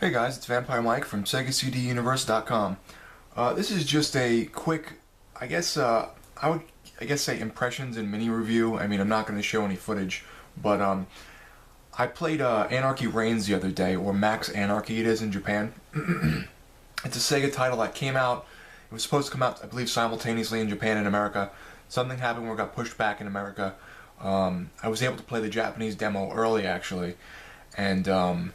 Hey guys, it's Vampire Mike from SegaCDUniverse.com. This is just a quick, I guess say impressions and mini review. I mean, I'm not going to show any footage, but I played Anarchy Reigns the other day, or Max Anarchy it is in Japan. It's a Sega title that came out. It was supposed to come out, I believe, simultaneously in Japan and America. Something happened where it got pushed back in America. I was able to play the Japanese demo early, actually, and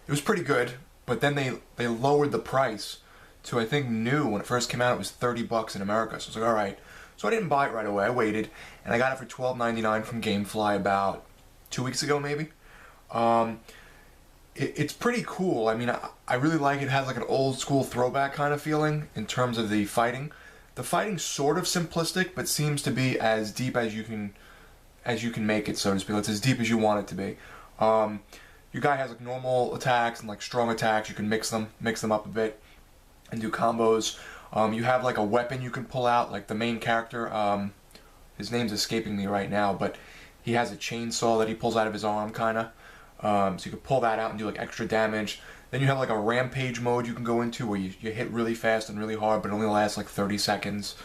it was pretty good, but then they lowered the price to, I think, new. When it first came out, it was $30 in America, so I was like, alright. So I didn't buy it right away, I waited, and I got it for $12.99 from GameFly about 2 weeks ago, maybe. It's pretty cool. I mean, I really like it. It has like an old school throwback kind of feeling in terms of the fighting. The fighting's sort of simplistic, but seems to be as deep as you can make it, so to speak. It's as deep as you want it to be. Your guy has like normal attacks and like strong attacks. You can mix them up a bit and do combos. You have like a weapon you can pull out, like the main character. His name's escaping me right now, but he has a chainsaw that he pulls out of his arm, kinda. So you can pull that out and do like extra damage. Then you have like a rampage mode you can go into where you hit really fast and really hard, but it only lasts like 30 seconds.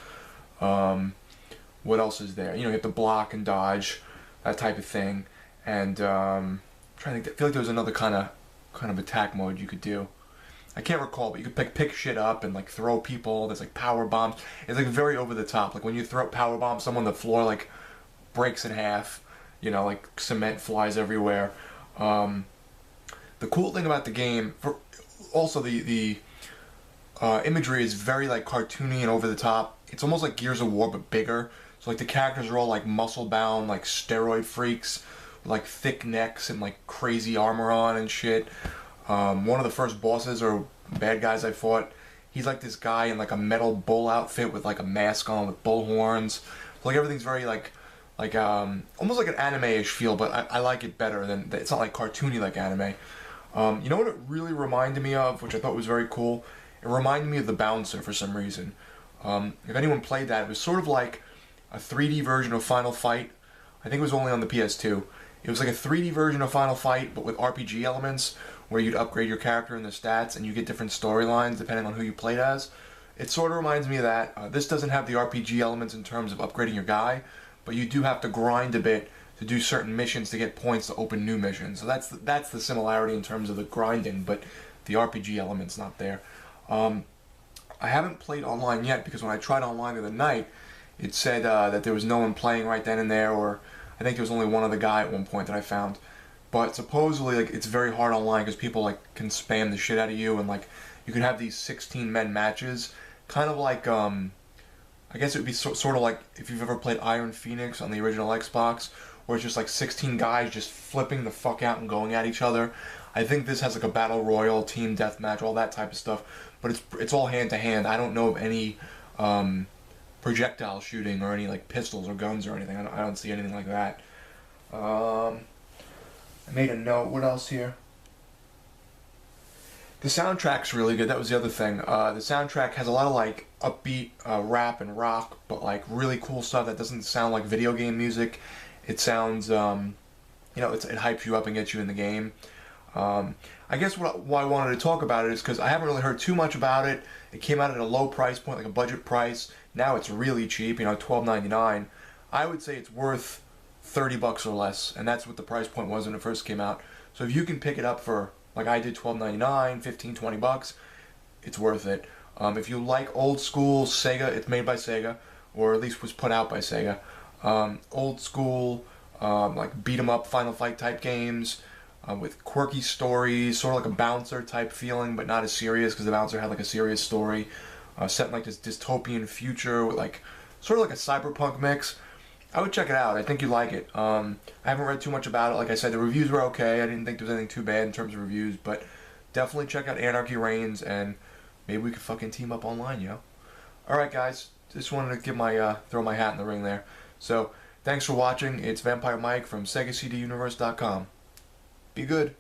What else is there? You know, you have to block and dodge, that type of thing. And trying to think, I feel like there was another kind of attack mode you could do. I can't recall, but you could pick shit up and like throw people. There's like power bombs. It's like very over the top. Like when you throw power bombs, someone, the floor like breaks in half. You know, like cement flies everywhere. The cool thing about the game, also the imagery is very like cartoony and over the top. It's almost like Gears of War but bigger. So like the characters are all like muscle bound, like steroid freaks, with like thick necks and like crazy armor on and shit. One of the first bosses or bad guys I fought, he's like this guy in like a metal bull outfit with like a mask on with bull horns. Like everything's very like almost like an anime-ish feel, but I like it better than, it's not like cartoony like anime. You know what it really reminded me of, which I thought was very cool? It reminded me of the Bouncer for some reason. If anyone played that, it was sort of like a 3D version of Final Fight. I think it was only on the PS2. It was like a 3D version of Final Fight, but with RPG elements, where you'd upgrade your character and the stats, and you get different storylines depending on who you played as. It sort of reminds me of that. This doesn't have the RPG elements in terms of upgrading your guy, but you do have to grind a bit to do certain missions to get points to open new missions. So that's the similarity in terms of the grinding, but the RPG element's not there. I haven't played online yet because when I tried online the other night, it said that there was no one playing right then and there, or I think there was only one other guy at one point that I found. But supposedly, like, it's very hard online because people like can spam the shit out of you, and like you can have these 16-man matches, kind of like I guess it would be sort of like if you've ever played Iron Phoenix on the original Xbox, where it's just like 16 guys just flipping the fuck out and going at each other. I think this has like a battle royal, team deathmatch, all that type of stuff, but it's all hand to hand. I don't know of any projectile shooting or any like pistols or guns or anything. I don't see anything like that. I made a note. What else here? The soundtrack's really good. That was the other thing. The soundtrack has a lot of like upbeat rap and rock, but like really cool stuff that doesn't sound like video game music. It sounds, you know, it hypes you up and gets you in the game. I guess why I wanted to talk about it is because I haven't really heard too much about it. It came out at a low price point, like a budget price. Now it's really cheap, you know, $12.99. I would say it's worth $30 or less, and that's what the price point was when it first came out. So if you can pick it up for, like I did, $12.99, $15, $20, it's worth it. If you like old school Sega, it's made by Sega, or at least was put out by Sega. Old school, like beat 'em up Final Fight type games, with quirky stories, sort of like a Bouncer type feeling, but not as serious, because the Bouncer had like a serious story, set in like this dystopian future with like sort of like a cyberpunk mix. I would check it out. I think you'd like it. I haven't read too much about it. Like I said, the reviews were okay. I didn't think there was anything too bad in terms of reviews, but definitely check out Anarchy Reigns, and maybe we could fucking team up online, you know? Alright guys, just wanted to give my throw my hat in the ring there. So, thanks for watching. It's Vampire Mike from SegaCDUniverse.com. Be good.